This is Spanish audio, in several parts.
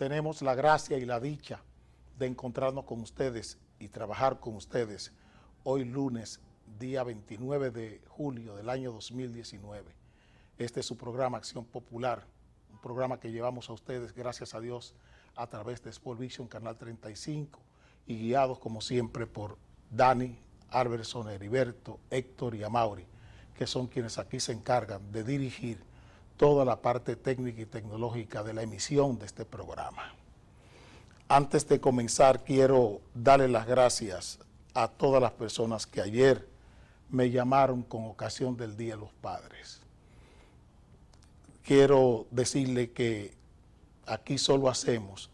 tenemos la gracia y la dicha de encontrarnos con ustedes y trabajar con ustedes hoy lunes, día 29 de julio del año 2019. Este es su programa Acción Popular, un programa que llevamos a ustedes, gracias a Dios, a través de Sport Vision, Canal 35, y guiados como siempre por Dani, Alberson, Heriberto, Héctor y Amaury, que son quienes aquí se encargan de dirigir toda la parte técnica y tecnológica de la emisión de este programa. Antes de comenzar, quiero darle las gracias a todas las personas que ayer me llamaron con ocasión del Día de los Padres. Quiero decirle que aquí solo hacemos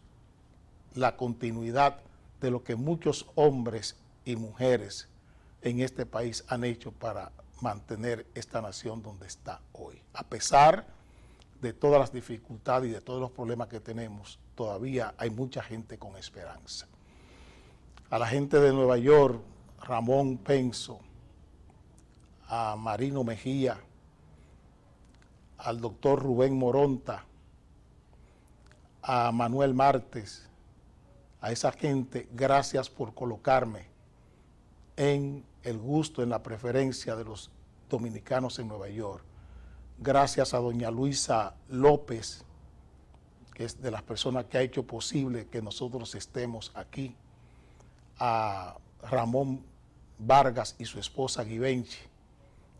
la continuidad de lo que muchos hombres y mujeres en este país han hecho para mantener esta nación donde está hoy. A pesar de todas las dificultades y de todos los problemas que tenemos, todavía hay mucha gente con esperanza. A la gente de Nueva York, Ramón Penso, a Marino Mejía, al doctor Rubén Moronta, a Manuel Martes, a esa gente, gracias por colocarme en el gusto, en la preferencia de los dominicanos en Nueva York. Gracias a doña Luisa López, que es de las personas que ha hecho posible que nosotros estemos aquí, a Ramón Vargas y su esposa Givenchy,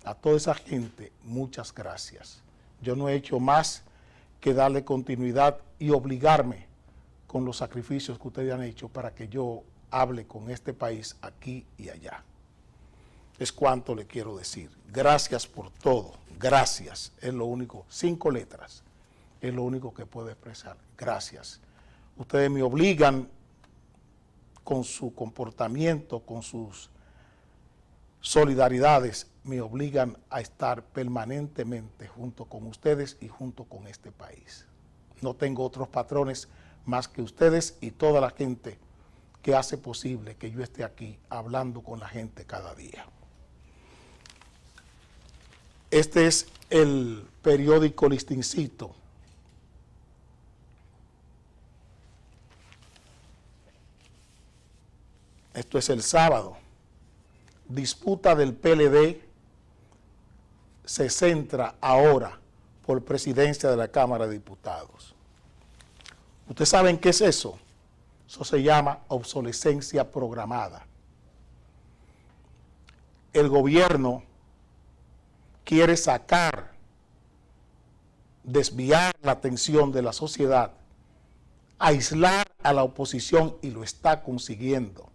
a toda esa gente, muchas gracias. Yo no he hecho más que darle continuidad y obligarme con los sacrificios que ustedes han hecho para que yo hable con este país aquí y allá. Es cuanto le quiero decir. Gracias por todo. Gracias. Es lo único. 5 letras. Es lo único que puedo expresar. Gracias. Ustedes me obligan con su comportamiento, con sus solidaridades, me obligan a estar permanentemente junto con ustedes y junto con este país. No tengo otros patrones más que ustedes y toda la gente que hace posible que yo esté aquí hablando con la gente cada día. Este es el periódico Listincito. Esto es el sábado. Disputa del PLD se centra ahora por presidencia de la Cámara de Diputados. ¿Ustedes saben qué es eso? Eso se llama obsolescencia programada. El gobierno quiere desviar la atención de la sociedad, aislar a la oposición y lo está consiguiendo.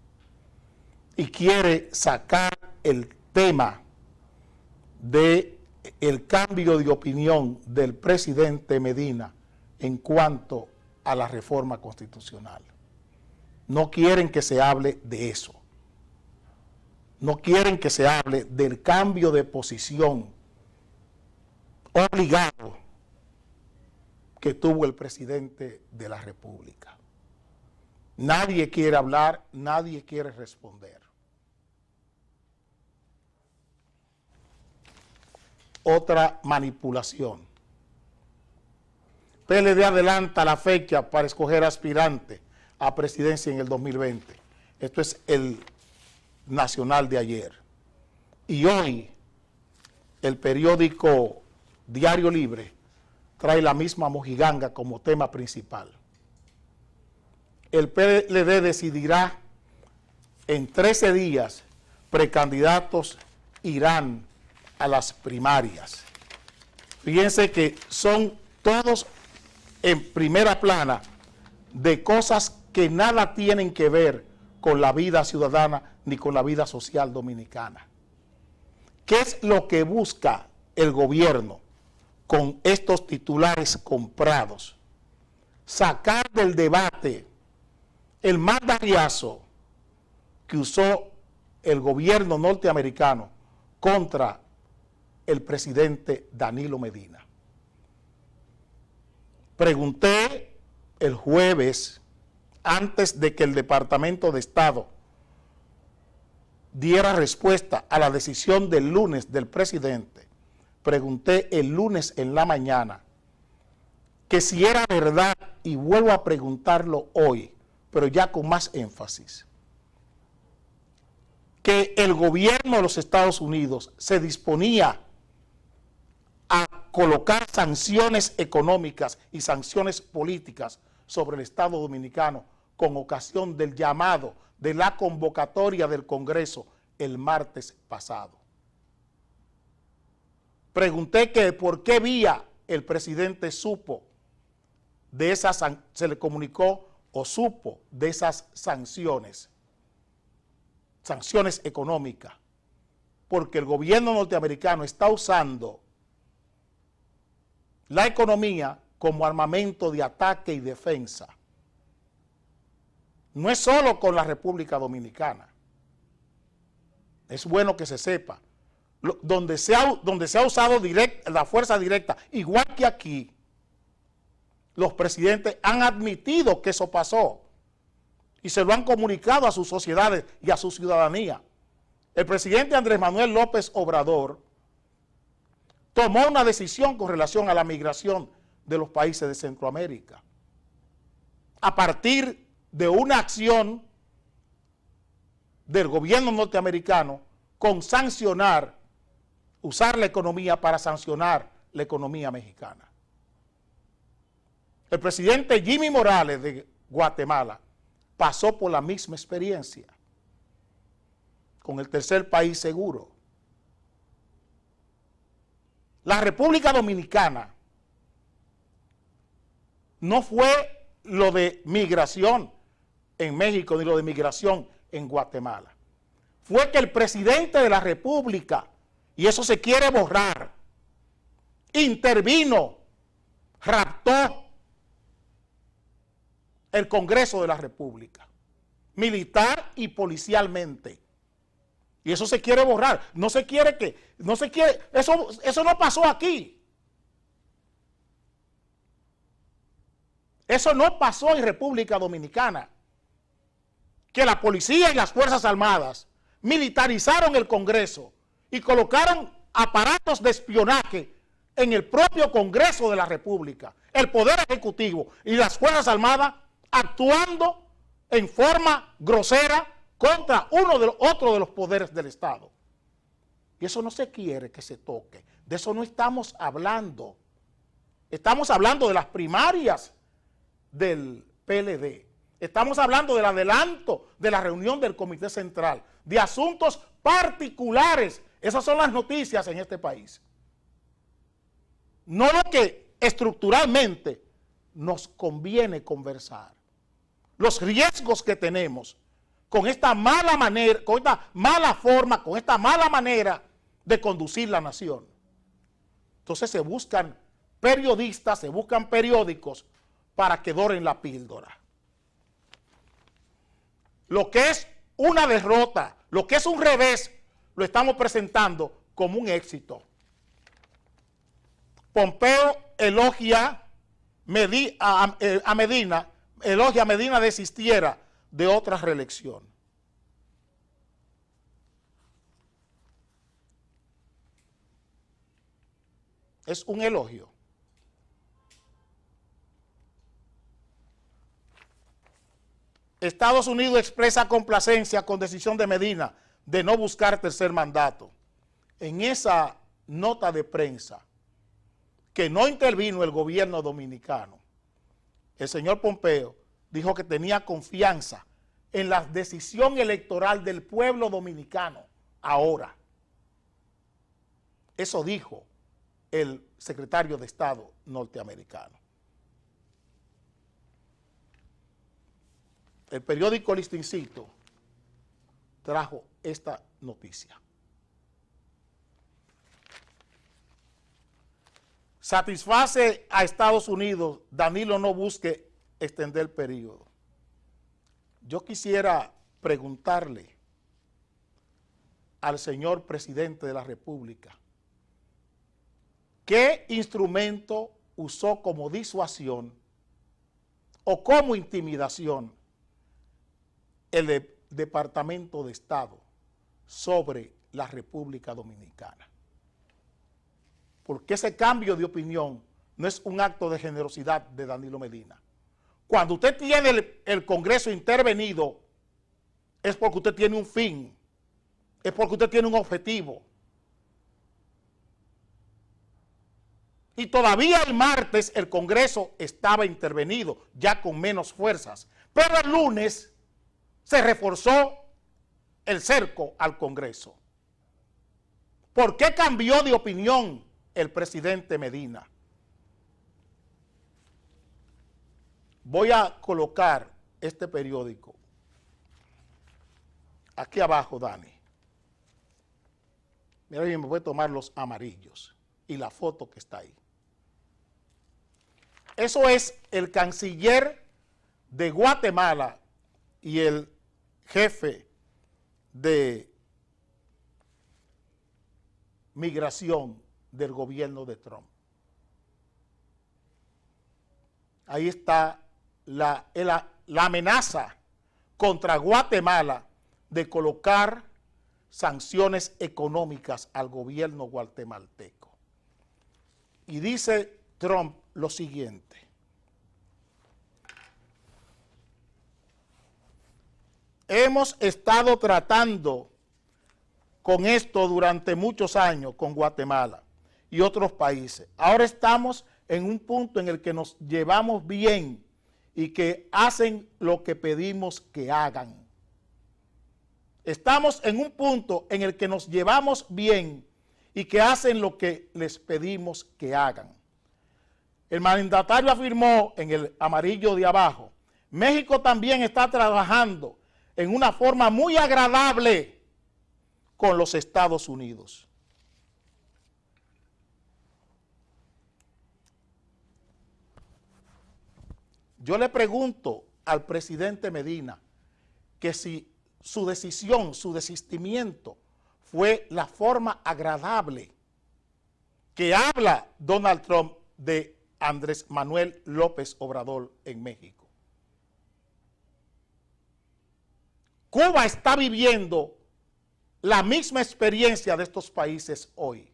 Y quiere sacar el tema del cambio de opinión del presidente Medina en cuanto a la reforma constitucional. No quieren que se hable de eso. No quieren que se hable del cambio de posición obligado que tuvo el presidente de la República. Nadie quiere hablar, nadie quiere responder. Otra manipulación. PLD adelanta la fecha para escoger aspirante a presidencia en el 2020. Esto es el Nacional de ayer. Y hoy el periódico Diario Libre trae la misma mojiganga como tema principal. El PLD decidirá en 13 días precandidatos irán a las primarias. Fíjense que son todos en primera plana de cosas que nada tienen que ver con la vida ciudadana ni con la vida social dominicana. ¿Qué es lo que busca el gobierno con estos titulares comprados? Sacar del debate el mandariazo que usó el gobierno norteamericano contra el presidente Danilo Medina. Pregunté el jueves, antes de que el Departamento de Estado diera respuesta a la decisión del lunes del presidente, pregunté el lunes en la mañana que si era verdad y vuelvo a preguntarlo hoy, pero ya con más énfasis, que el gobierno de los Estados Unidos se disponía a colocar sanciones económicas y sanciones políticas sobre el Estado Dominicano con ocasión del llamado de la convocatoria del Congreso el martes pasado. Pregunté que por qué vía el presidente supo de esas, se le comunicó o supo de esas sanciones económicas, porque el gobierno norteamericano está usando la economía como armamento de ataque y defensa. No es solo con la República Dominicana. Es bueno que se sepa. Donde se ha usado la fuerza directa, igual que aquí, los presidentes han admitido que eso pasó y se lo han comunicado a sus sociedades y a su ciudadanía. El presidente Andrés Manuel López Obrador tomó una decisión con relación a la migración de los países de Centroamérica, a partir de una acción del gobierno norteamericano con usar la economía para sancionar la economía mexicana. El presidente Jimmy Morales de Guatemala pasó por la misma experiencia con el tercer país seguro. La República Dominicana no fue lo de migración en México ni lo de migración en Guatemala. Fue que el presidente de la República, y eso se quiere borrar, intervino, raptó el Congreso de la República, militar y policialmente. Y eso se quiere borrar. Eso no pasó aquí. Eso no pasó en República Dominicana. Que la policía y las Fuerzas Armadas militarizaron el Congreso y colocaron aparatos de espionaje en el propio Congreso de la República, el Poder Ejecutivo y las Fuerzas Armadas actuando en forma grosera contra otro de los poderes del Estado. Y eso no se quiere que se toque. De eso no estamos hablando. Estamos hablando de las primarias del PLD. Estamos hablando del adelanto de la reunión del Comité Central, de asuntos particulares. Esas son las noticias en este país. No lo que estructuralmente nos conviene conversar. Los riesgos que tenemos con esta mala manera, con esta mala forma, con esta mala manera de conducir la nación. Entonces se buscan periodistas, se buscan periódicos para que doren la píldora. Lo que es una derrota, lo que es un revés, lo estamos presentando como un éxito. Pompeo elogia a Medina desistiera de otra reelección. Es un elogio. Estados Unidos expresa complacencia con decisión de Medina de no buscar tercer mandato. En esa nota de prensa que no intervino el gobierno dominicano, el señor Pompeo dijo que tenía confianza en la decisión electoral del pueblo dominicano ahora. Eso dijo el secretario de Estado norteamericano. El periódico Listincito trajo esta noticia. Satisface a Estados Unidos, Danilo no busque extender el periodo. Yo quisiera preguntarle al señor presidente de la República, ¿qué instrumento usó como disuasión o como intimidación el Departamento de Estado sobre la República Dominicana? Porque ese cambio de opinión no es un acto de generosidad de Danilo Medina. Cuando usted tiene el Congreso intervenido, es porque usted tiene un fin, es porque usted tiene un objetivo. Y todavía el martes el Congreso estaba intervenido, ya con menos fuerzas. Pero el lunes se reforzó el cerco al Congreso. ¿Por qué cambió de opinión el presidente Medina? Voy a colocar este periódico aquí abajo, Dani. Mira bien, me voy a tomar los amarillos y la foto que está ahí. Eso es el canciller de Guatemala y el jefe de migración del gobierno de Trump. Ahí está la amenaza contra Guatemala de colocar sanciones económicas al gobierno guatemalteco. Y dice Trump lo siguiente: hemos estado tratando con esto durante muchos años con Guatemala y otros países. Ahora estamos en un punto en el que nos llevamos bien y que hacen lo que pedimos que hagan. Estamos en un punto en el que nos llevamos bien y que hacen lo que les pedimos que hagan. El mandatario afirmó en el amarillo de abajo: México también está trabajando en una forma muy agradable con los Estados Unidos. Yo le pregunto al presidente Medina que si su decisión, su desistimiento fue la forma agradable que habla Donald Trump de Andrés Manuel López Obrador en México. Cuba está viviendo la misma experiencia de estos países hoy.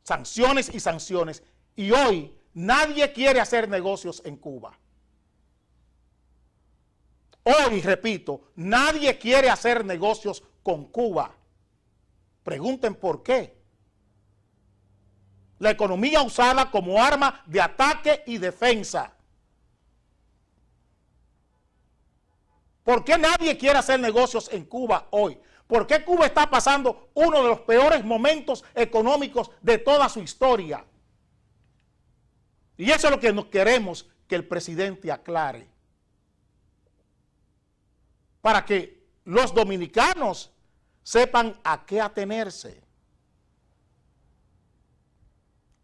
Sanciones y sanciones. Y hoy nadie quiere hacer negocios en Cuba. Hoy, repito, nadie quiere hacer negocios con Cuba. Pregunten por qué. La economía usada como arma de ataque y defensa. ¿Por qué nadie quiere hacer negocios en Cuba hoy? ¿Por qué Cuba está pasando uno de los peores momentos económicos de toda su historia? Y eso es lo que nos queremos que el presidente aclare. Para que los dominicanos sepan a qué atenerse.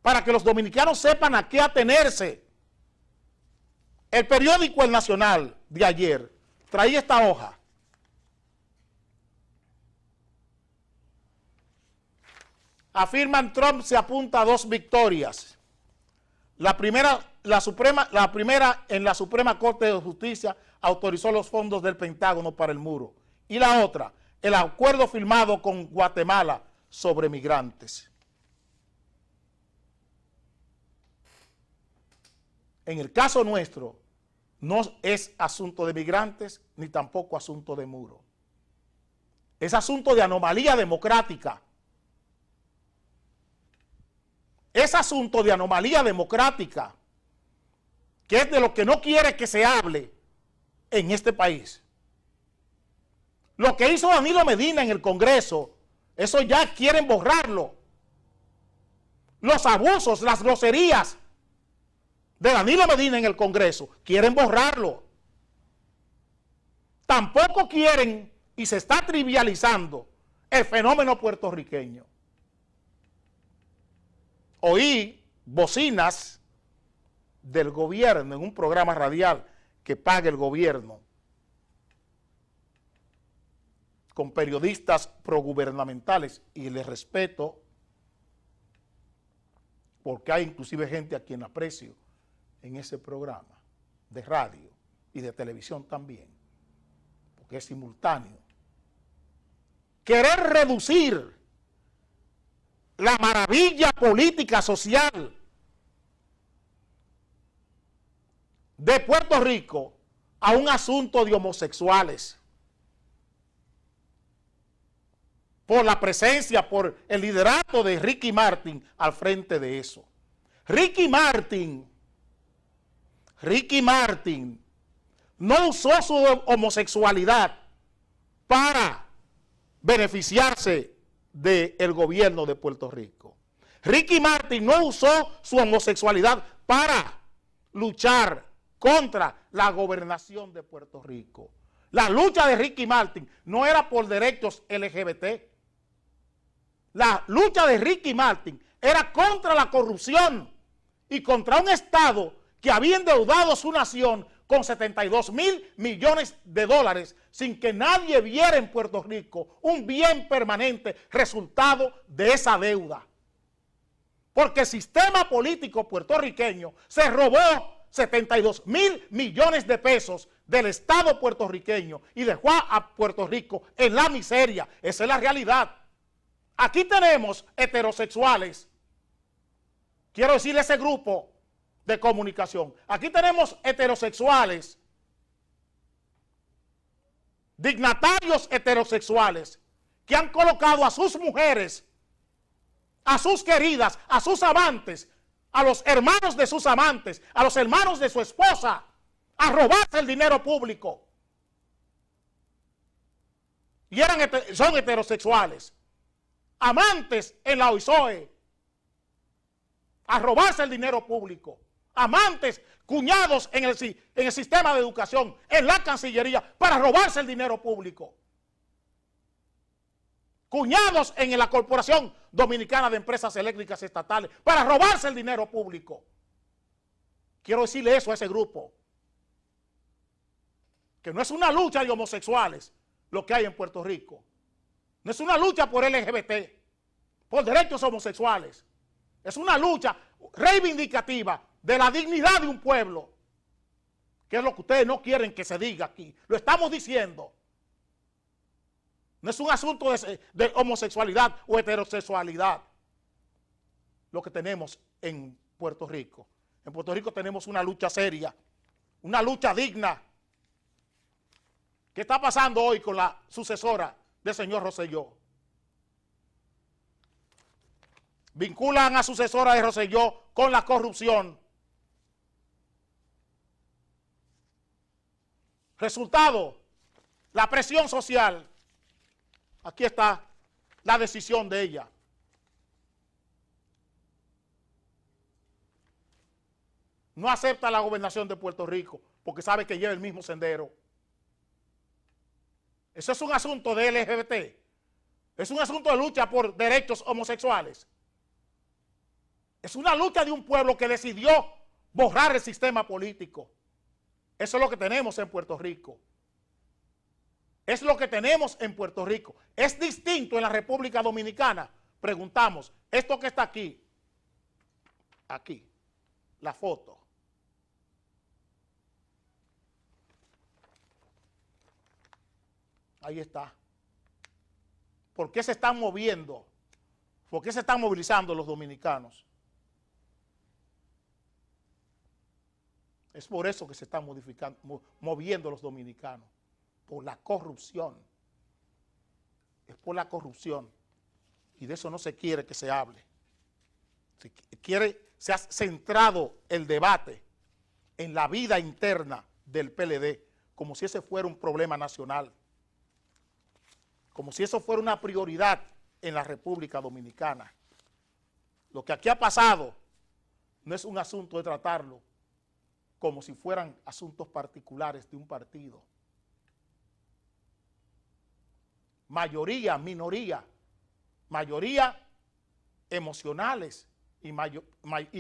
Para que los dominicanos sepan a qué atenerse. El periódico El Nacional de ayer traía esta hoja. Afirman Trump se apunta a 2 victorias. La primera en la Suprema Corte de Justicia autorizó los fondos del Pentágono para el muro. Y la otra, el acuerdo firmado con Guatemala sobre migrantes. En el caso nuestro, no es asunto de migrantes ni tampoco asunto de muro. Es asunto de anomalía democrática. Es asunto de anomalía democrática, que es de lo que no quiere que se hable en este país. Lo que hizo Danilo Medina en el Congreso, eso ya quieren borrarlo. Los abusos, las groserías de Danilo Medina en el Congreso, quieren borrarlo. Tampoco quieren, y se está trivializando, el fenómeno puertorriqueño. Oí bocinas del gobierno en un programa radial que paga el gobierno, con periodistas progubernamentales, y les respeto, porque hay inclusive gente a quien aprecio en ese programa de radio y de televisión también, porque es simultáneo. Querer reducir la maravilla política social de Puerto Rico a un asunto de homosexuales. Por la presencia, por el liderato de Ricky Martin al frente de eso. Ricky Martin no usó su homosexualidad para beneficiarse del gobierno de Puerto Rico. Ricky Martin no usó su homosexualidad para luchar contra la gobernación de Puerto Rico. La lucha de Ricky Martin no era por derechos LGBT. La lucha de Ricky Martin era contra la corrupción y contra un Estado que había endeudado su nación con 72.000 millones de dólares sin que nadie viera en Puerto Rico un bien permanente resultado de esa deuda. Porque el sistema político puertorriqueño se robó 72.000 millones de pesos del Estado puertorriqueño y dejó a Puerto Rico en la miseria. Esa es la realidad. Aquí tenemos heterosexuales, quiero decir ese grupo de comunicación. Aquí tenemos heterosexuales, dignatarios heterosexuales, que han colocado a sus mujeres, a sus queridas, a sus amantes, a los hermanos de sus amantes, a los hermanos de su esposa, a robarse el dinero público. Y son heterosexuales, amantes en la OISOE, a robarse el dinero público. Amantes, cuñados en el sistema de educación, en la Cancillería, para robarse el dinero público. Cuñados en la Corporación Dominicana de Empresas Eléctricas Estatales, para robarse el dinero público. Quiero decirle eso a ese grupo, que no es una lucha de homosexuales lo que hay en Puerto Rico. No es una lucha por LGBT, por derechos homosexuales. Es una lucha reivindicativa de la dignidad de un pueblo, que es lo que ustedes no quieren que se diga aquí. Lo estamos diciendo. No es un asunto de homosexualidad o heterosexualidad lo que tenemos en Puerto Rico. En Puerto Rico tenemos una lucha seria, una lucha digna. ¿Qué está pasando hoy con la sucesora del señor Rosselló? Vinculan a sucesora de Rosselló con la corrupción. Resultado, la presión social. Aquí está la decisión de ella. No acepta la gobernación de Puerto Rico porque sabe que lleva el mismo sendero. Eso es un asunto de LGBT. Es un asunto de lucha por derechos homosexuales. Es una lucha de un pueblo que decidió borrar el sistema político. Eso es lo que tenemos en Puerto Rico. Es lo que tenemos en Puerto Rico. Es distinto en la República Dominicana. Preguntamos, esto que está aquí, la foto. Ahí está. ¿Por qué se están moviendo? ¿Por qué se están movilizando los dominicanos? Es por eso que se están moviendo los dominicanos, por la corrupción. Es por la corrupción. Y de eso no se quiere que se hable. Se ha centrado el debate en la vida interna del PLD, como si ese fuera un problema nacional, como si eso fuera una prioridad en la República Dominicana. Lo que aquí ha pasado no es un asunto de tratarlo como si fueran asuntos particulares de un partido. Mayoría, minoría, mayoría emocionales y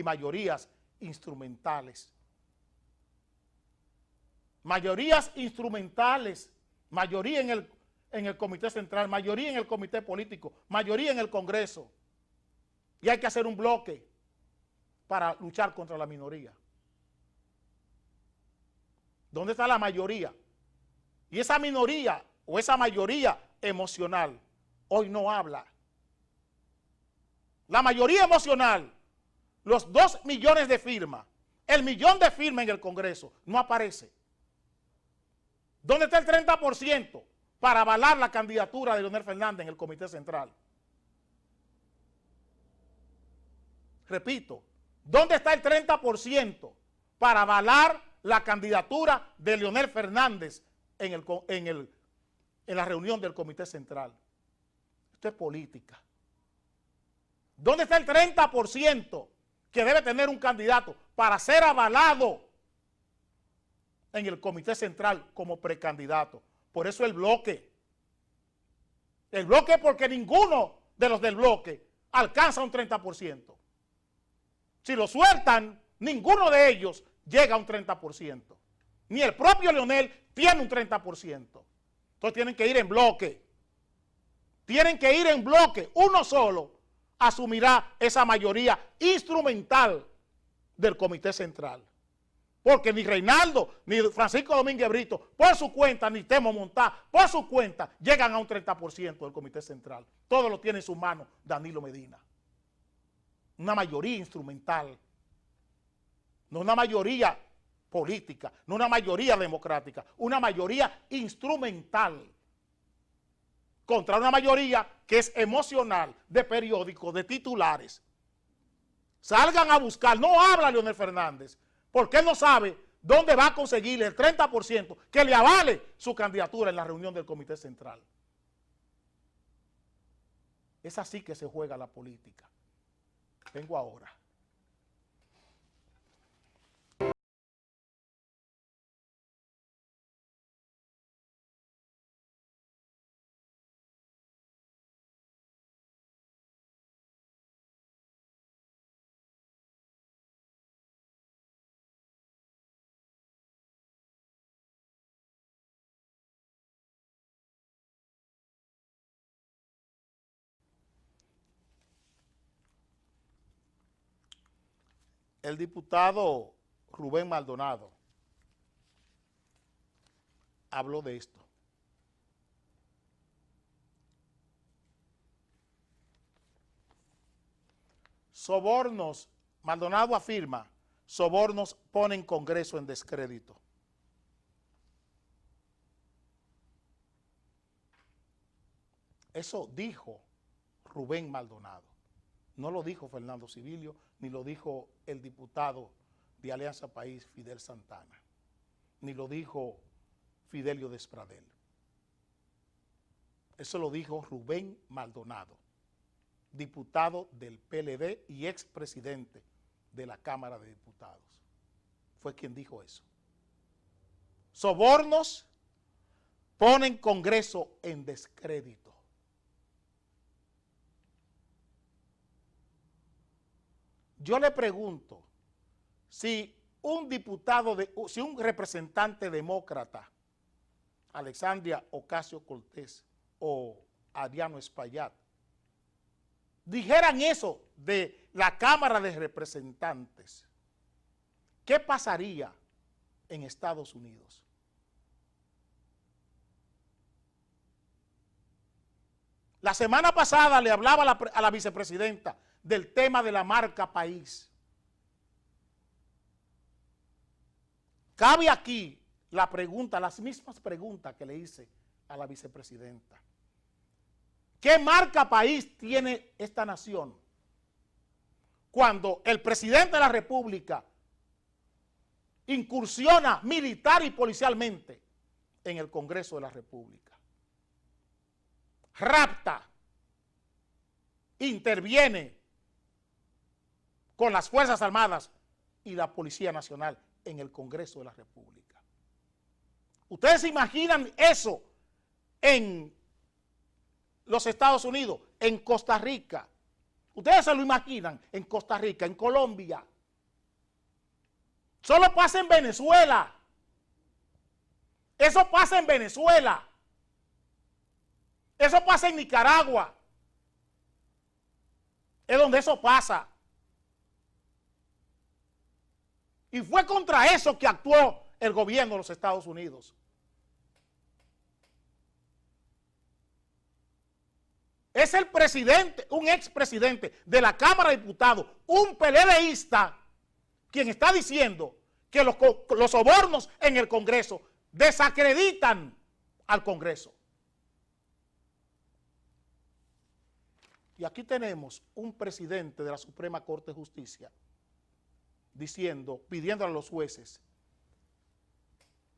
mayorías instrumentales. Mayorías instrumentales, mayoría en el Comité Central, mayoría en el Comité Político, mayoría en el Congreso. Y hay que hacer un bloque para luchar contra la minoría. ¿Dónde está la mayoría? Y esa minoría o esa mayoría emocional hoy no habla. La mayoría emocional, los 2 millones de firmas, el 1.000.000 de firmas en el Congreso, no aparece. ¿Dónde está el 30% para avalar la candidatura de Leonel Fernández en el Comité Central? Repito, ¿dónde está el 30% para avalar la candidatura de Leonel Fernández en la reunión del Comité Central? Esto es política. ¿Dónde está el 30% que debe tener un candidato para ser avalado en el Comité Central como precandidato? Por eso el bloque. El bloque, porque ninguno de los del bloque alcanza un 30%. Si lo sueltan, ninguno de ellos llega a un 30%. Ni el propio Leonel tiene un 30%. Entonces tienen que ir en bloque. Tienen que ir en bloque. Uno solo asumirá esa mayoría instrumental del Comité Central. Porque ni Reinaldo, ni Francisco Domínguez Brito, por su cuenta, ni Temo Montá, por su cuenta, llegan a un 30% del Comité Central. Todo lo tiene en sus manos Danilo Medina. Una mayoría instrumental. No una mayoría política, no una mayoría democrática, una mayoría instrumental. Contra una mayoría que es emocional, de periódicos, de titulares. Salgan a buscar, no habla Leonel Fernández, porque él no sabe dónde va a conseguir el 30% que le avale su candidatura en la reunión del Comité Central. Es así que se juega la política. Vengo ahora. El diputado Rubén Maldonado habló de esto. Sobornos, Maldonado afirma, sobornos ponen Congreso en descrédito. Eso dijo Rubén Maldonado. No lo dijo Fernando Civilio, ni lo dijo el diputado de Alianza País, Fidel Santana, ni lo dijo Fidelio Despradel. Eso lo dijo Rubén Maldonado, diputado del PLD y expresidente de la Cámara de Diputados. Fue quien dijo eso. Sobornos ponen Congreso en descrédito. Yo le pregunto, si un representante demócrata, Alexandria Ocasio-Cortez o Adriano Espaillat, dijeran eso de la Cámara de Representantes, ¿qué pasaría en Estados Unidos? La semana pasada le hablaba a la vicepresidenta del tema de la marca país. Cabe aquí la pregunta, las mismas preguntas que le hice a la vicepresidenta. ¿Qué marca país tiene esta nación cuando el presidente de la República incursiona militar y policialmente en el Congreso de la República? Rapta, interviene con las Fuerzas Armadas y la Policía Nacional en el Congreso de la República. ¿Ustedes se imaginan eso en los Estados Unidos, en Costa Rica? ¿Ustedes se lo imaginan en Costa Rica, en Colombia? Solo pasa en Venezuela. Eso pasa en Venezuela. Eso pasa en Nicaragua. Es donde eso pasa. Y fue contra eso que actuó el gobierno de los Estados Unidos. Es el presidente, un expresidente de la Cámara de Diputados, un PLDista, quien está diciendo que los sobornos en el Congreso desacreditan al Congreso. Y aquí tenemos un presidente de la Suprema Corte de Justicia pidiendo a los jueces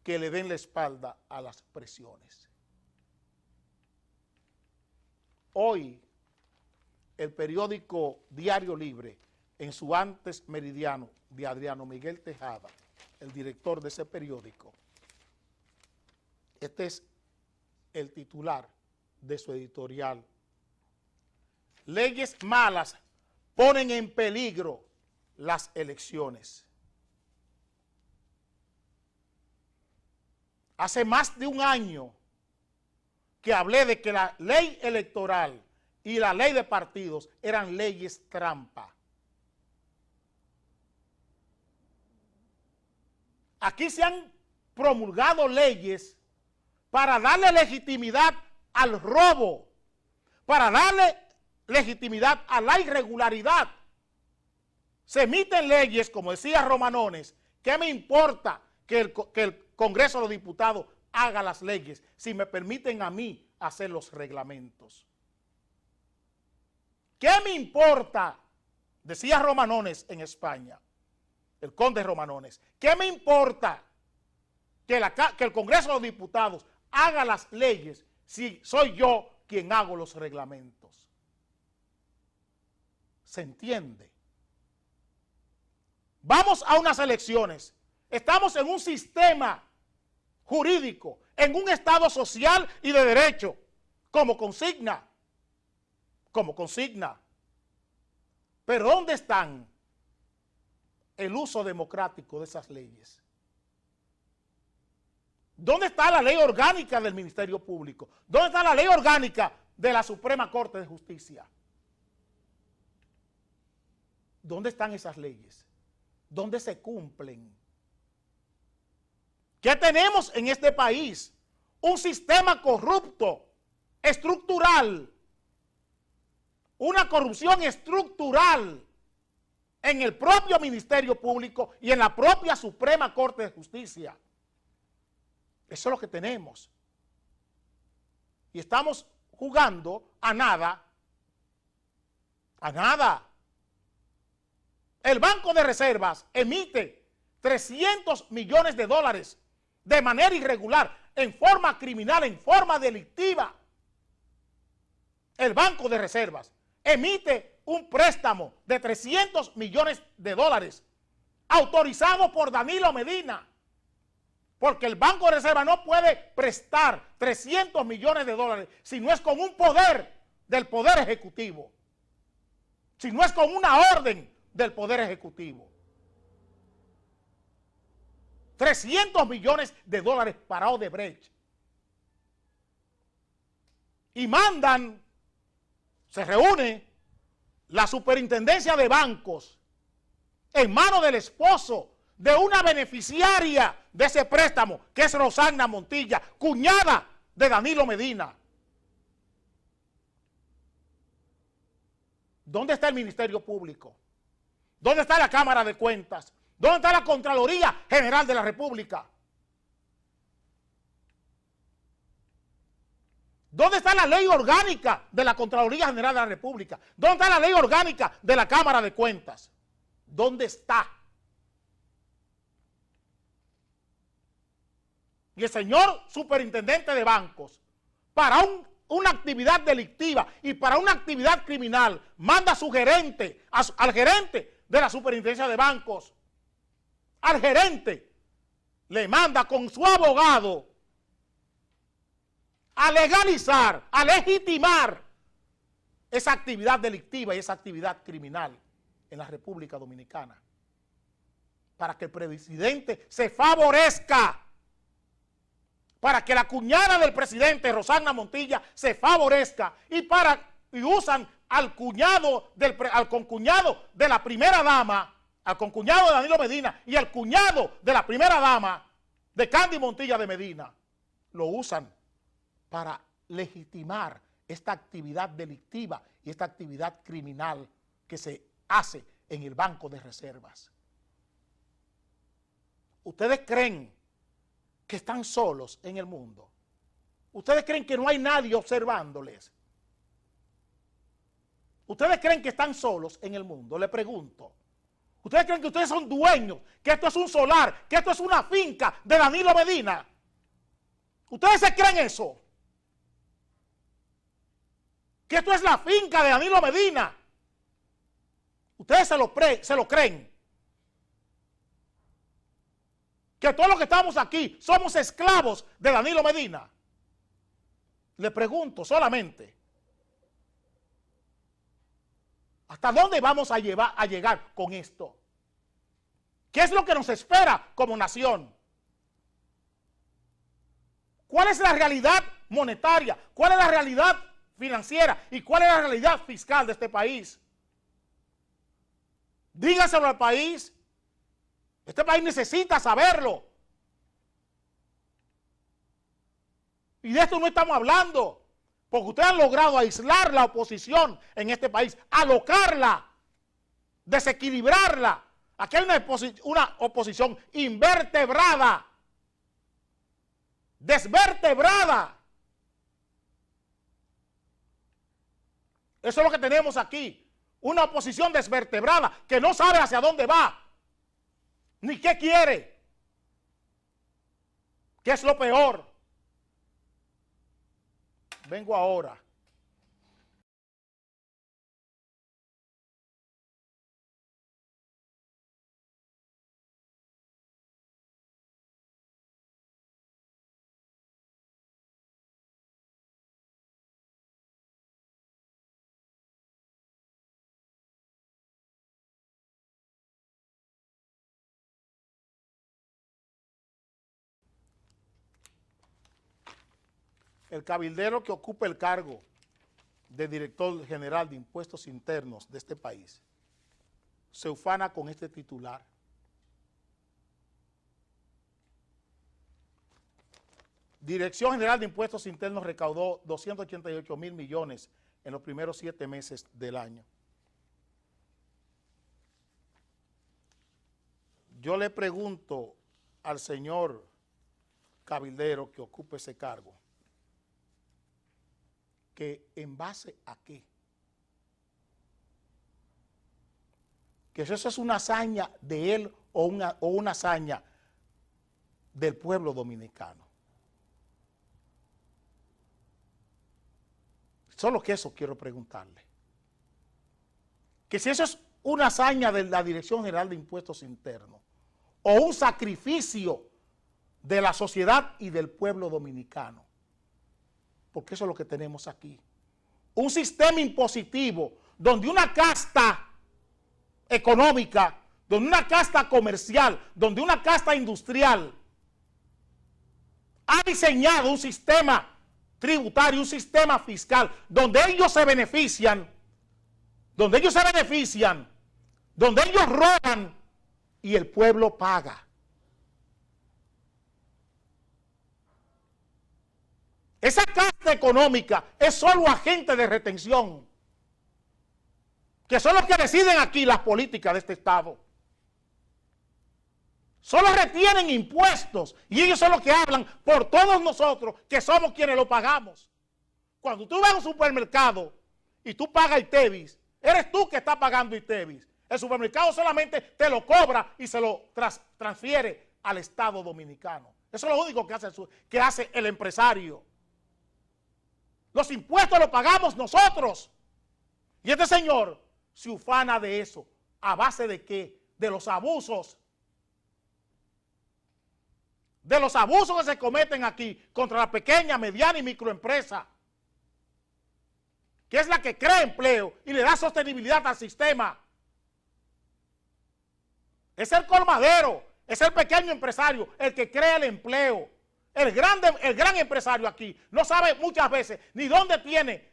que le den la espalda a las presiones. Hoy, el periódico Diario Libre, en su antes meridiano de Adriano Miguel Tejada, el director de ese periódico, este es el titular de su editorial: leyes malas ponen en peligro las elecciones. Hace más de un año que hablé de que la ley electoral y la ley de partidos eran leyes trampa. Aquí se han promulgado leyes para darle legitimidad al robo, para darle legitimidad a la irregularidad. Se emiten leyes, como decía Romanones, ¿qué me importa que el Congreso de los Diputados haga las leyes si me permiten a mí hacer los reglamentos? ¿Qué me importa? Decía Romanones en España, el conde Romanones, ¿qué me importa que el Congreso de los Diputados haga las leyes si soy yo quien hago los reglamentos? ¿Se entiende? Vamos a unas elecciones. Estamos en un sistema jurídico, en un Estado social y de derecho, como consigna. Pero ¿dónde están el uso democrático de esas leyes? ¿Dónde está la ley orgánica del Ministerio Público? ¿Dónde está la ley orgánica de la Suprema Corte de Justicia? ¿Dónde están esas leyes? ¿Dónde se cumplen? ¿Qué tenemos en este país? Un sistema corrupto, estructural, una corrupción estructural en el propio Ministerio Público y en la propia Suprema Corte de Justicia. Eso es lo que tenemos. Y estamos jugando a nada. A nada. El Banco de Reservas emite 300 millones de dólares de manera irregular, en forma criminal, en forma delictiva. El Banco de Reservas emite un préstamo de 300 millones de dólares autorizado por Danilo Medina, porque el Banco de Reservas no puede prestar 300 millones de dólares si no es con un poder del Poder Ejecutivo, si no es con una orden del Poder Ejecutivo. 300 millones de dólares para Odebrecht. Y se reúne la superintendencia de bancos en manos del esposo de una beneficiaria de ese préstamo, que es Rosagna Montilla, cuñada de Danilo Medina. ¿Dónde está el Ministerio Público? ¿Dónde está la Cámara de Cuentas? ¿Dónde está la Contraloría General de la República? ¿Dónde está la ley orgánica de la Contraloría General de la República? ¿Dónde está la ley orgánica de la Cámara de Cuentas? ¿Dónde está? Y el señor superintendente de bancos, para una actividad delictiva y para una actividad criminal, manda a su gerente, al gerente de la superintendencia de bancos, al gerente, le manda con su abogado a legalizar, a legitimar esa actividad delictiva y esa actividad criminal en la República Dominicana, para que el presidente se favorezca, para que la cuñada del presidente, Rosagna Montilla, se favorezca, y usan al concuñado de la primera dama, al concuñado de Danilo Medina y al cuñado de la primera dama de Candy Montilla de Medina, lo usan para legitimar esta actividad delictiva y esta actividad criminal que se hace en el Banco de Reservas. ¿Ustedes creen que están solos en el mundo? ¿Ustedes creen que no hay nadie observándoles? ¿Ustedes creen que están solos en el mundo? Le pregunto. ¿Ustedes creen que ustedes son dueños? ¿Que esto es un solar? ¿Que esto es una finca de Danilo Medina? ¿Ustedes se creen eso? ¿Que esto es la finca de Danilo Medina? ¿Ustedes se lo creen? ¿Que todos los que estamos aquí somos esclavos de Danilo Medina? Le pregunto solamente. ¿Hasta dónde vamos a llegar con esto? ¿Qué es lo que nos espera como nación? ¿Cuál es la realidad monetaria? ¿Cuál es la realidad financiera? ¿Y cuál es la realidad fiscal de este país? Dígaselo al país. Este país necesita saberlo. Y de esto no estamos hablando. Porque ustedes han logrado aislar la oposición en este país, alocarla, desequilibrarla. Aquí hay una oposición invertebrada, desvertebrada. Eso es lo que tenemos aquí, una oposición desvertebrada que no sabe hacia dónde va, ni qué quiere, qué es lo peor. Vengo ahora. El cabildero que ocupa el cargo de director general de impuestos internos de este país se ufana con este titular. Dirección General de Impuestos Internos recaudó 288,000 millones en los primeros 7 meses del año. Yo le pregunto al señor cabildero que ocupe ese cargo, que en base a qué, que eso es una hazaña de él o una hazaña del pueblo dominicano. Solo que eso quiero preguntarle, que si eso es una hazaña de la Dirección General de Impuestos Internos o un sacrificio de la sociedad y del pueblo dominicano, porque eso es lo que tenemos aquí. Un sistema impositivo donde una casta económica, donde una casta comercial, donde una casta industrial ha diseñado un sistema tributario, un sistema fiscal, donde ellos se benefician, donde ellos roban y el pueblo paga. Esa casta económica es solo agente de retención, que son los que deciden aquí las políticas de este Estado. Solo retienen impuestos y ellos son los que hablan por todos nosotros, que somos quienes lo pagamos. Cuando tú vas a un supermercado y tú pagas ITEVIS, eres tú que estás pagando ITEVIS. El supermercado solamente te lo cobra y se lo transfiere al Estado dominicano. Eso es lo único que hace el empresario. Los impuestos los pagamos nosotros. Y este señor se ufana de eso. ¿A base de qué? De los abusos. De los abusos que se cometen aquí contra la pequeña, mediana y microempresa, que es la que crea empleo y le da sostenibilidad al sistema. Es el colmadero, es el pequeño empresario el que crea el empleo. El gran empresario aquí no sabe muchas veces ni dónde tiene,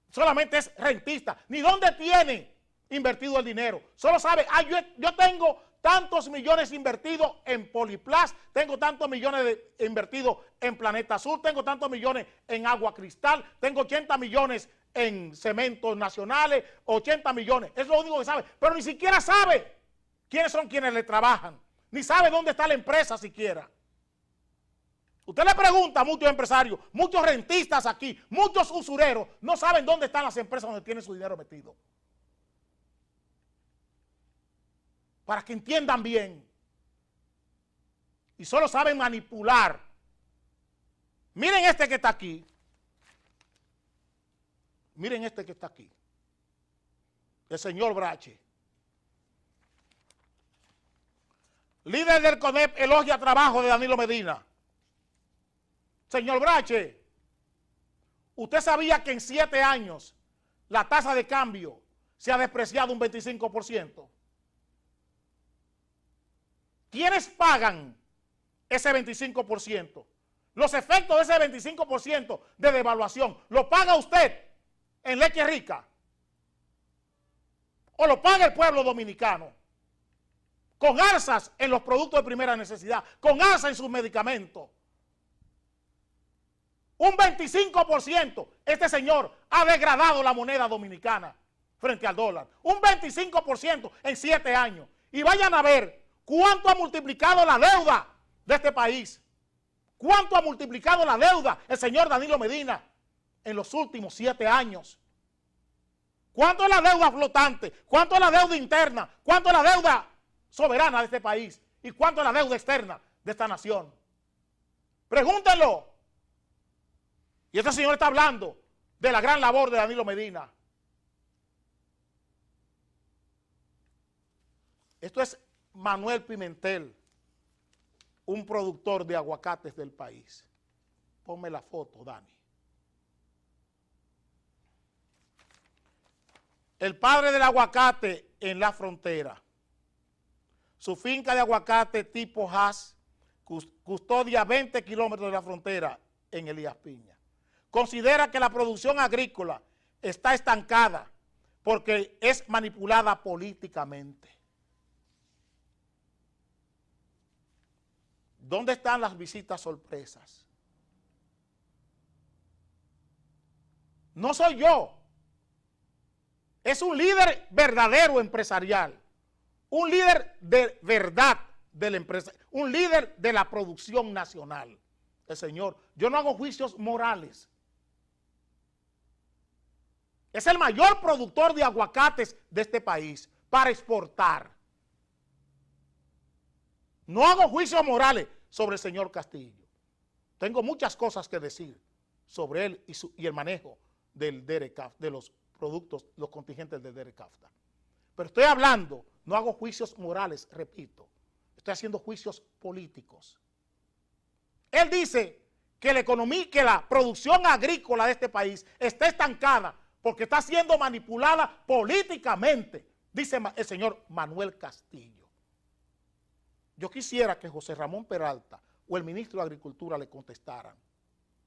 solamente es rentista, ni dónde tiene invertido el dinero. Solo sabe, yo tengo tantos millones invertidos en Poliplas, tengo tantos millones invertidos en Planeta Azul, tengo tantos millones en Agua Cristal, tengo 80 millones en Cementos Nacionales, 80 millones. Es lo único que sabe, pero ni siquiera sabe quiénes son quienes le trabajan. ni sabe dónde está la empresa siquiera. Usted le pregunta a muchos empresarios, muchos rentistas aquí, muchos usureros, no saben dónde están las empresas donde tienen su dinero metido. Para que entiendan bien. Y solo saben manipular. Miren este que está aquí. Miren este que está aquí. El señor Brache. Líder del CONEP elogia trabajo de Danilo Medina. Señor Brache, ¿usted sabía que en 7 años la tasa de cambio se ha despreciado un 25%? ¿Quiénes pagan ese 25%? Los efectos de ese 25% de devaluación, ¿lo paga usted en leche rica? ¿O lo paga el pueblo dominicano? Con alzas en los productos de primera necesidad, con alzas en sus medicamentos. Un 25%, este señor ha degradado la moneda dominicana frente al dólar. Un 25% en 7 años. Y vayan a ver cuánto ha multiplicado la deuda de este país. ¿Cuánto ha multiplicado la deuda el señor Danilo Medina en los últimos 7 años? ¿Cuánto es la deuda flotante? ¿Cuánto es la deuda interna? ¿Cuánto es la deuda soberana de este país? ¿Y cuánto es la deuda externa de esta nación? Pregúntenlo. Y este señor está hablando de la gran labor de Danilo Medina. Esto es Manuel Pimentel, un productor de aguacates del país. Ponme la foto, Dani. El padre del aguacate en la frontera. Su finca de aguacate tipo Hass custodia 20 kilómetros de la frontera en Elías Piña. Considera que la producción agrícola está estancada porque es manipulada políticamente. ¿Dónde están las visitas sorpresas? No soy yo. Es un líder verdadero empresarial. Un líder de verdad de la empresa. Un líder de la producción nacional. El señor. Yo no hago juicios morales. Es el mayor productor de aguacates de este país para exportar. No hago juicios morales sobre el señor Castillo. Tengo muchas cosas que decir sobre él y el manejo del DERECAFTA, de los productos, los contingentes del DERECAFTA. Pero estoy hablando, no hago juicios morales, repito. Estoy haciendo juicios políticos. Él dice que la economía, que la producción agrícola de este país está estancada porque está siendo manipulada políticamente, dice el señor Manuel Castillo. Yo quisiera que José Ramón Peralta o el ministro de Agricultura le contestaran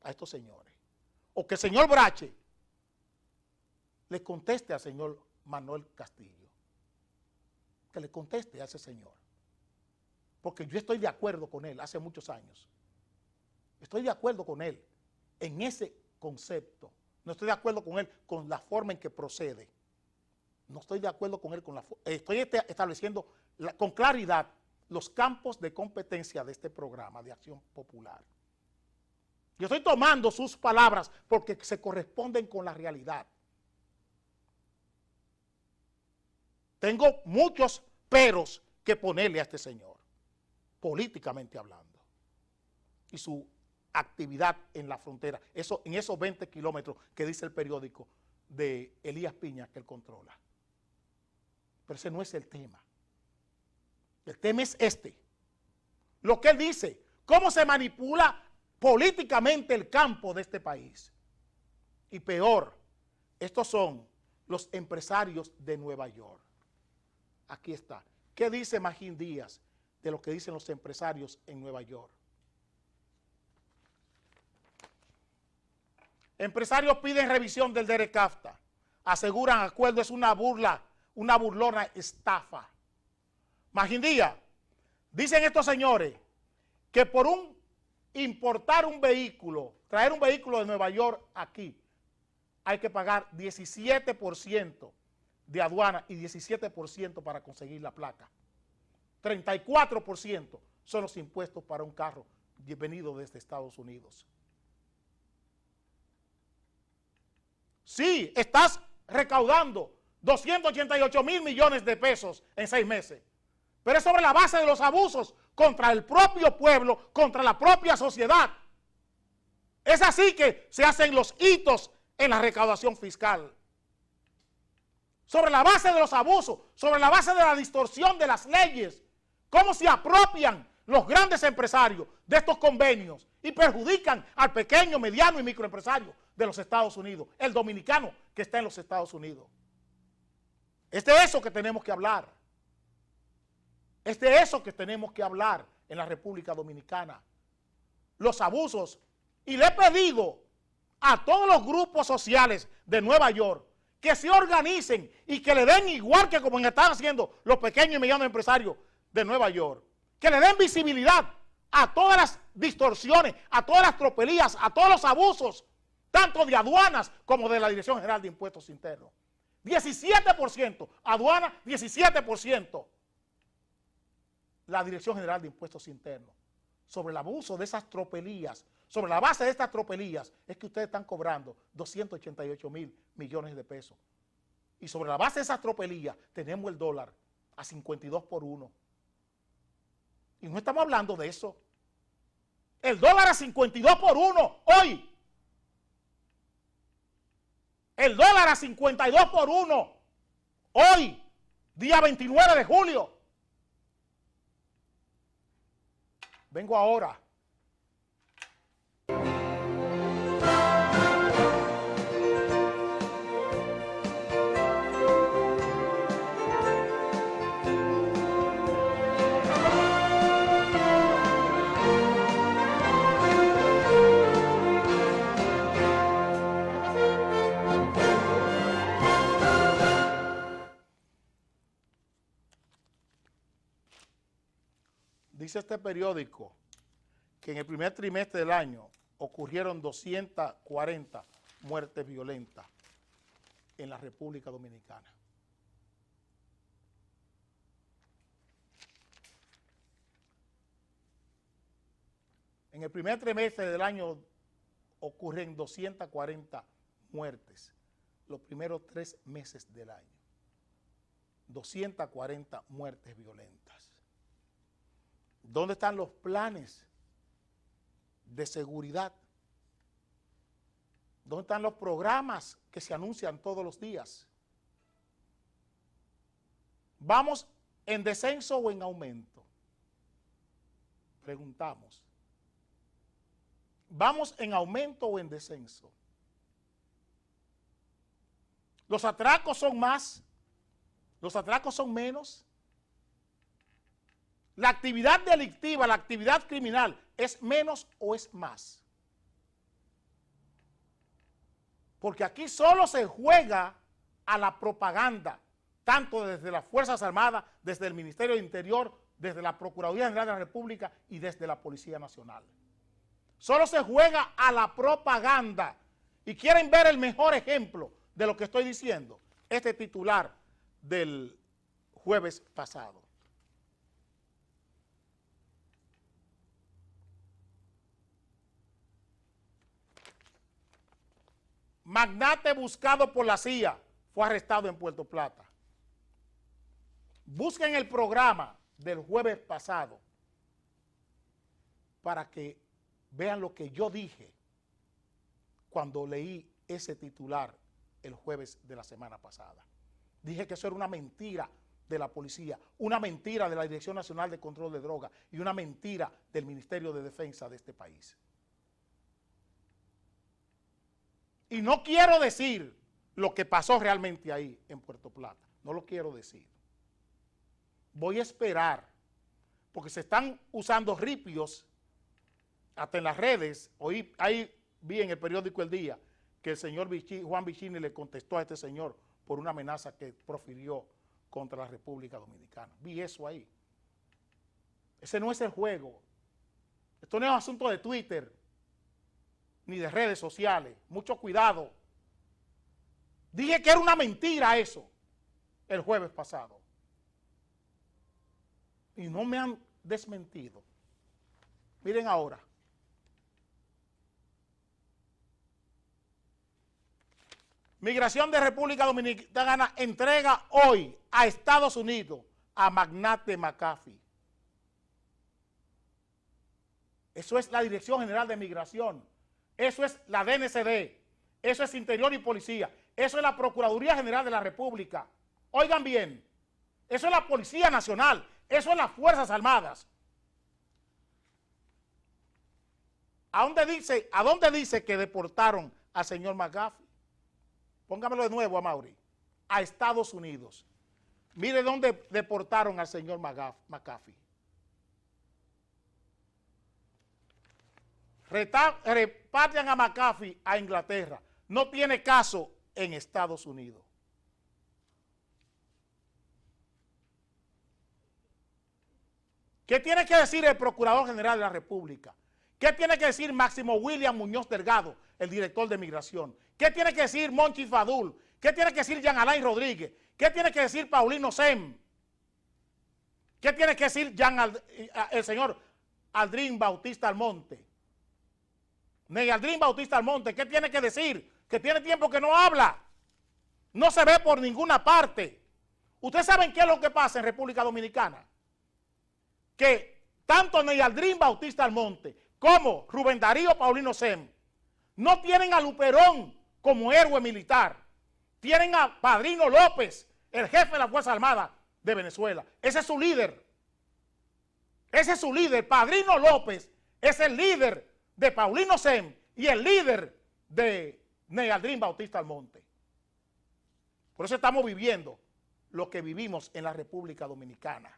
a estos señores. O que el señor Brache le conteste al señor Manuel Castillo. Que le conteste a ese señor. Porque yo estoy de acuerdo con él hace muchos años. Estoy de acuerdo con él en ese concepto. No estoy de acuerdo con él con la forma en que procede. No estoy de acuerdo con él con la forma. Estoy estableciendo con claridad los campos de competencia de este programa de Acción Popular. Yo estoy tomando sus palabras porque se corresponden con la realidad. Tengo muchos peros que ponerle a este señor, políticamente hablando, y su actividad en la frontera, en esos 20 kilómetros que dice el periódico de Elías Piña que él controla. Pero ese no es el tema. El tema es este. Lo que él dice, cómo se manipula políticamente el campo de este país. Y peor, estos son los empresarios de Nueva York. Aquí está. ¿Qué dice Magín Díaz de lo que dicen los empresarios en Nueva York? Empresarios piden revisión del DERECAFTA. Aseguran acuerdo es una burla, una burlona estafa. Magín Díaz, dicen estos señores que por importar un vehículo, traer un vehículo de Nueva York aquí, hay que pagar 17% de aduana y 17% para conseguir la placa. 34% son los impuestos para un carro venido desde Estados Unidos. Sí, estás recaudando 288 mil millones de pesos en 6 meses, pero es sobre la base de los abusos contra el propio pueblo, contra la propia sociedad. Es así que se hacen los hitos en la recaudación fiscal. Sobre la base de los abusos, sobre la base de la distorsión de las leyes, cómo se apropian los grandes empresarios de estos convenios y perjudican al pequeño, mediano y microempresario de los Estados Unidos, el dominicano que está en los Estados Unidos. Es de eso que tenemos que hablar. Es de eso que tenemos que hablar en la República Dominicana. Los abusos. Y le he pedido a todos los grupos sociales de Nueva York que se organicen y que le den, igual que como están haciendo los pequeños y medianos empresarios de Nueva York, que le den visibilidad a todas las distorsiones, a todas las tropelías, a todos los abusos, tanto de aduanas como de la Dirección General de Impuestos Internos. 17% aduana, 17% la Dirección General de Impuestos Internos. Sobre el abuso de esas tropelías, sobre la base de estas tropelías, es que ustedes están cobrando 288 mil millones de pesos. Y sobre la base de esas tropelías tenemos el dólar a 52 por 1. Y no estamos hablando de eso. El dólar a 52 por 1 hoy. El dólar a 52 por 1 hoy, día 29 de julio. Vengo ahora. Dice este periódico que en el primer trimestre del año ocurrieron 240 muertes violentas en la República Dominicana. En el primer trimestre del año ocurren 240 muertes, los primeros 3 meses del año. 240 muertes violentas. ¿Dónde están los planes de seguridad? ¿Dónde están los programas que se anuncian todos los días? ¿Vamos en descenso o en aumento? Preguntamos. ¿Vamos en aumento o en descenso? ¿Los atracos son más? ¿Los atracos son menos? ¿La actividad delictiva, la actividad criminal, es menos o es más? Porque aquí solo se juega a la propaganda, tanto desde las Fuerzas Armadas, desde el Ministerio del Interior, desde la Procuraduría General de la República y desde la Policía Nacional. Solo se juega a la propaganda. Y quieren ver el mejor ejemplo de lo que estoy diciendo. Este titular del jueves pasado. Magnate buscado por la CIA fue arrestado en Puerto Plata. Busquen el programa del jueves pasado para que vean lo que yo dije cuando leí ese titular el jueves de la semana pasada. Dije que eso era una mentira de la policía, una mentira de la Dirección Nacional de Control de Drogas y una mentira del Ministerio de Defensa de este país. Y no quiero decir lo que pasó realmente ahí en Puerto Plata, no lo quiero decir. Voy a esperar, porque se están usando ripios hasta en las redes. Ahí vi en el periódico El Día que el señor Juan Vicini le contestó a este señor por una amenaza que profirió contra la República Dominicana. Vi eso ahí. Ese no es el juego. Esto no es un asunto de Twitter ni de redes sociales. Mucho cuidado. Dije que era una mentira eso el jueves pasado. y no me han desmentido. Miren ahora. Migración de República Dominicana entrega hoy a Estados Unidos a magnate McAfee. Eso es la Dirección General de Migración. Eso es la DNCD. Eso es Interior y Policía. Eso es la Procuraduría General de la República. Oigan bien. Eso es la Policía Nacional. Eso es las Fuerzas Armadas. ¿A dónde dice que deportaron al señor McAfee? Póngamelo de nuevo a Mauri. A Estados Unidos. Mire dónde deportaron al señor McAfee. Repatrian a McAfee a Inglaterra. No tiene caso en Estados Unidos. ¿Qué tiene que decir el Procurador General de la República? ¿Qué tiene que decir Máximo William Muñoz Delgado, el director de Migración? ¿Qué tiene que decir Monchi Fadul? ¿Qué tiene que decir Jean Alain Rodríguez? ¿Qué tiene que decir Paulino Sem? ¿Qué tiene que decir el señor Aldrin Bautista Almonte? Ney Aldrin Bautista Almonte, ¿qué tiene que decir? Que tiene tiempo que no habla. No se ve por ninguna parte. ¿Ustedes saben qué es lo que pasa en República Dominicana? Que tanto Ney Aldrin Bautista Almonte como Rubén Darío Paulino Sem no tienen a Luperón como héroe militar. Tienen a Padrino López, el jefe de la Fuerza Armada de Venezuela. Ese es su líder. Ese es su líder. Padrino López es el líder de Paulino Sem y el líder de Ney Aldrin Bautista Almonte. Por eso estamos viviendo lo que vivimos en la República Dominicana.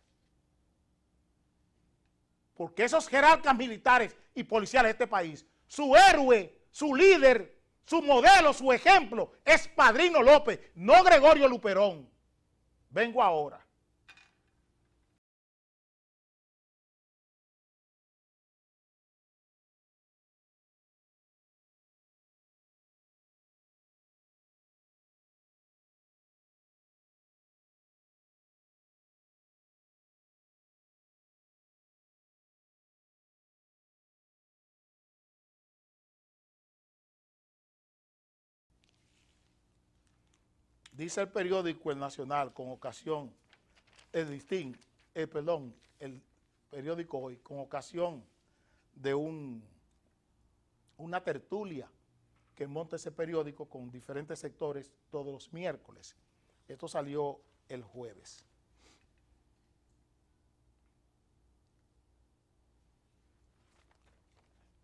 Porque esos jerarcas militares y policiales de este país, su héroe, su líder, su modelo, su ejemplo, es Padrino López, no Gregorio Luperón. Vengo ahora. Dice el periódico El Nacional con ocasión, el periódico Hoy, con ocasión de una tertulia que monta ese periódico con diferentes sectores todos los miércoles. Esto salió el jueves.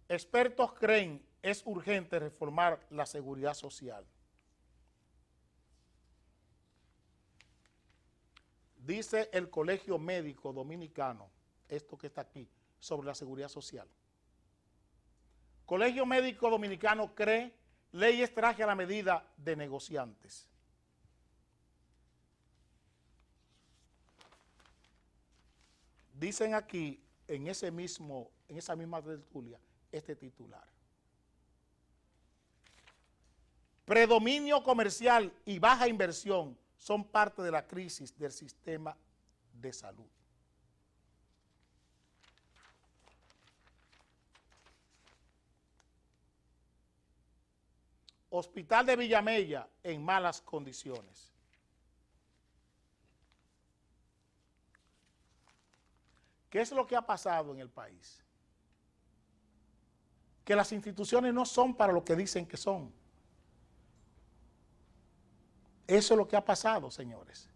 Expertos creen es urgente reformar la seguridad social. Dice el Colegio Médico Dominicano, esto que está aquí, sobre la seguridad social. Colegio Médico Dominicano cree leyes traje a la medida de negociantes. Dicen aquí, en esa misma tertulia, este titular. Predominio comercial y baja inversión son parte de la crisis del sistema de salud. Hospital de Villamella en malas condiciones. ¿Qué es lo que ha pasado en el país? Que las instituciones no son para lo que dicen que son. Eso es lo que ha pasado, señores.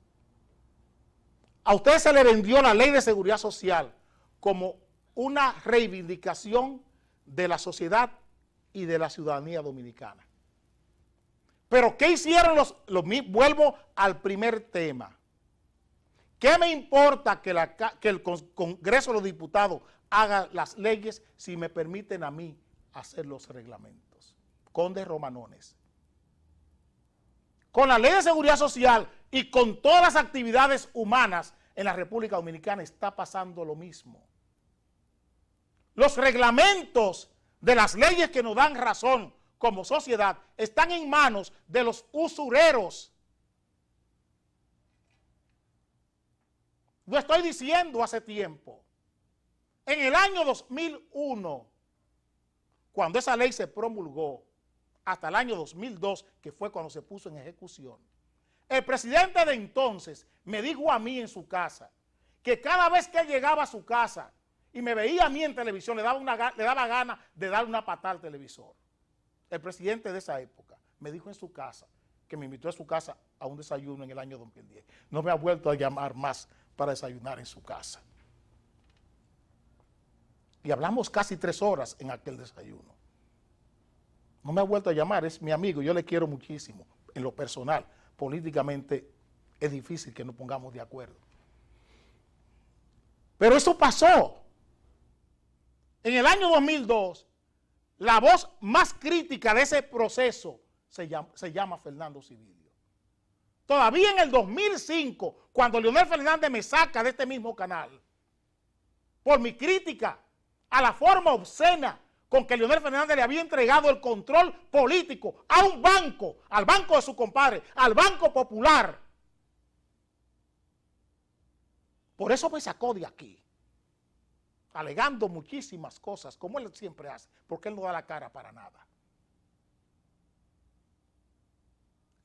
A ustedes se le vendió la Ley de Seguridad Social como una reivindicación de la sociedad y de la ciudadanía dominicana. Pero ¿qué hicieron vuelvo al primer tema. ¿Qué me importa que el Congreso de los Diputados haga las leyes si me permiten a mí hacer los reglamentos? Conde Romanones. Con la Ley de Seguridad Social y con todas las actividades humanas en la República Dominicana está pasando lo mismo. Los reglamentos de las leyes que nos dan razón como sociedad están en manos de los usureros, lo estoy diciendo hace tiempo. En el año 2001, cuando esa ley se promulgó, hasta el año 2002, que fue cuando se puso en ejecución, el presidente de entonces me dijo a mí en su casa que cada vez que él llegaba a su casa y me veía a mí en televisión, le daba ganas de darle una patada al televisor. El presidente de esa época me dijo en su casa, que me invitó a su casa a un desayuno en el año 2010. No me ha vuelto a llamar más para desayunar en su casa. Y hablamos casi 3 horas en aquel desayuno. No me ha vuelto a llamar, es mi amigo, yo le quiero muchísimo, en lo personal. Políticamente es difícil que nos pongamos de acuerdo. Pero eso pasó. En el año 2002, la voz más crítica de ese proceso se llama Fernando Civilio. Todavía en el 2005, cuando Leonel Fernández me saca de este mismo canal, por mi crítica a la forma obscena con que Leonel Fernández le había entregado el control político a un banco, al banco de su compadre, al Banco Popular. Por eso me sacó de aquí, alegando muchísimas cosas, como él siempre hace, porque él no da la cara para nada.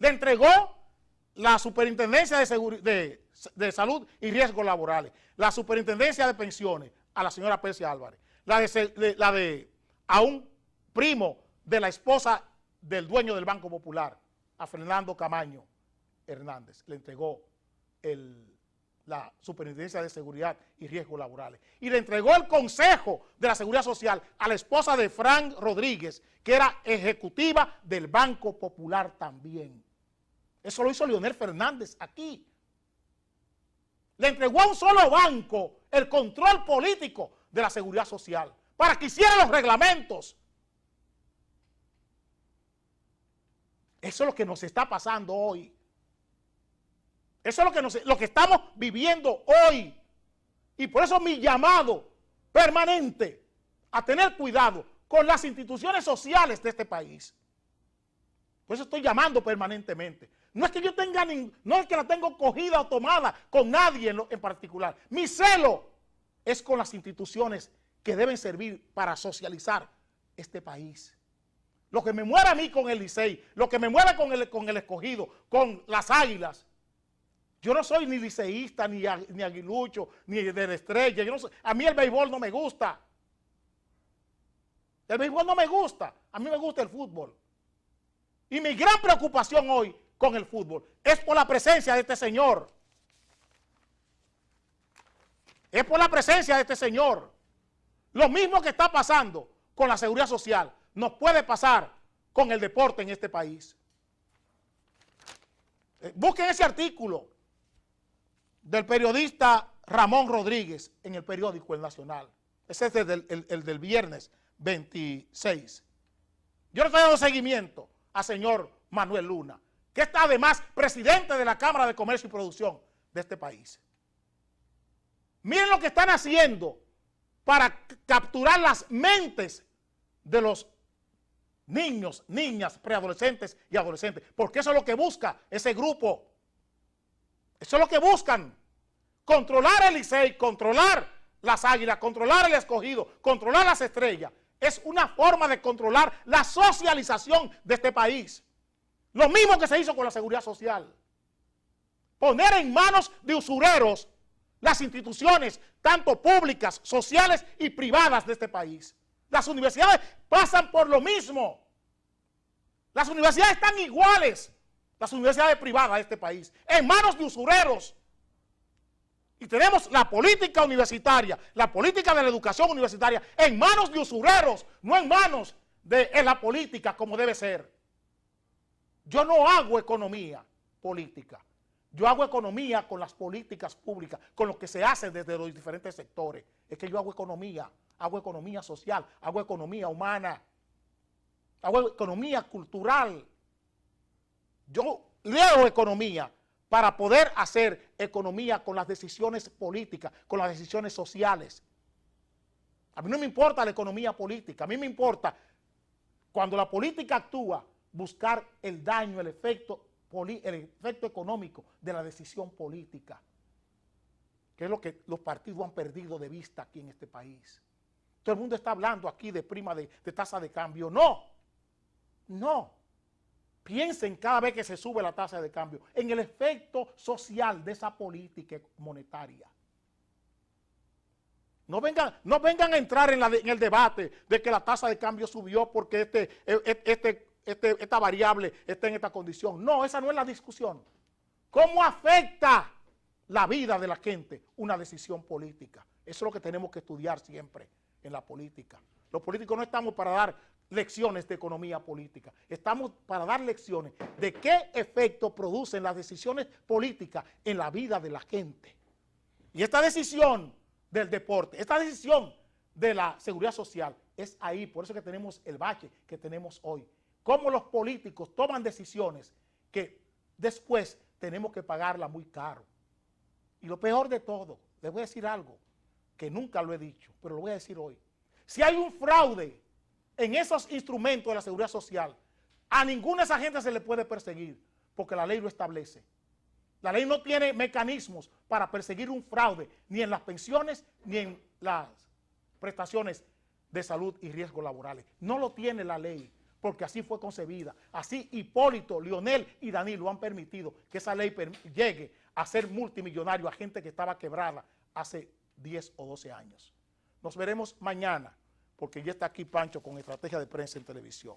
Le entregó la Superintendencia de Salud y Riesgos Laborales, la Superintendencia de Pensiones a la señora Persia Álvarez, a un primo de la esposa del dueño del Banco Popular, a Fernando Camaño Hernández, le entregó la Superintendencia de Seguridad y Riesgos Laborales. Y le entregó el Consejo de la Seguridad Social a la esposa de Frank Rodríguez, que era ejecutiva del Banco Popular también. Eso lo hizo Leonel Fernández aquí. Le entregó a un solo banco el control político de la Seguridad Social para que hiciera los reglamentos. Eso es lo que nos está pasando hoy. Eso es lo que estamos viviendo hoy. Y por eso mi llamado permanente a tener cuidado con las instituciones sociales de este país. Por eso estoy llamando permanentemente. No es que yo tenga, no es que la tengo cogida o tomada con nadie en particular. Mi celo es con las instituciones que deben servir para socializar este país. Lo que me mueve a mí con el Licey, lo que me mueve con el Escogido, con las Águilas. Yo no soy ni liceísta, ni aguilucho, ni de la Estrella. Yo no soy, a mí el béisbol no me gusta. El béisbol no me gusta. A mí me gusta el fútbol. Y mi gran preocupación hoy con el fútbol es por la presencia de este señor. Es por la presencia de este señor. Lo mismo que está pasando con la seguridad social nos puede pasar con el deporte en este país. Busquen ese artículo del periodista Ramón Rodríguez en el periódico El Nacional. Ese es el del viernes 26. Yo le estoy dando seguimiento al señor Manuel Luna, que está además presidente de la Cámara de Comercio y Producción de este país. Miren lo que están haciendo para capturar las mentes de los niños, niñas, preadolescentes y adolescentes, porque eso es lo que busca ese grupo. Eso es lo que buscan. Controlar el Licey, controlar las Águilas, controlar el Escogido, controlar las Estrellas. Es una forma de controlar la socialización de este país. Lo mismo que se hizo con la seguridad social. Poner en manos de usureros las instituciones, tanto públicas, sociales y privadas de este país. Las universidades pasan por lo mismo. Las universidades están iguales, las universidades privadas de este país, en manos de usureros. Y tenemos la política universitaria, la política de la educación universitaria, en manos de usureros, no en manos de la política como debe ser. Yo no hago economía política. Yo hago economía con las políticas públicas, con lo que se hace desde los diferentes sectores. Es que yo hago economía social, hago economía humana, hago economía cultural. Yo leo economía para poder hacer economía con las decisiones políticas, con las decisiones sociales. A mí no me importa la economía política, a mí me importa cuando la política actúa, buscar el daño, el efecto económico de la decisión política. que es lo que los partidos han perdido de vista aquí en este país. Todo el mundo está hablando aquí de prima de tasa de cambio. No, no. Piensen cada vez que se sube la tasa de cambio en el efecto social de esa política monetaria. No vengan a entrar en el debate de que la tasa de cambio subió porque esta variable está en esta condición. No, esa no es la discusión. ¿Cómo afecta la vida de la gente una decisión política? Eso es lo que tenemos que estudiar siempre en la política. Los políticos no estamos para dar lecciones de economía política, estamos para dar lecciones de qué efecto producen las decisiones políticas en la vida de la gente. Y esta decisión del deporte, esta decisión de la seguridad social es ahí, por eso que tenemos el bache que tenemos hoy. Cómo los políticos toman decisiones que después tenemos que pagarla muy caro. Y lo peor de todo, les voy a decir algo que nunca lo he dicho, pero lo voy a decir hoy. Si hay un fraude en esos instrumentos de la seguridad social, a ninguna de esas gente se le puede perseguir, porque la ley lo establece. La ley no tiene mecanismos para perseguir un fraude, ni en las pensiones, ni en las prestaciones de salud y riesgos laborales. No lo tiene la ley, porque así fue concebida. Así Hipólito, Lionel y Danilo han permitido que esa ley llegue a ser multimillonario a gente que estaba quebrada hace 10 o 12 años. Nos veremos mañana, porque ya está aquí Pancho con Estrategia de Prensa en Televisión.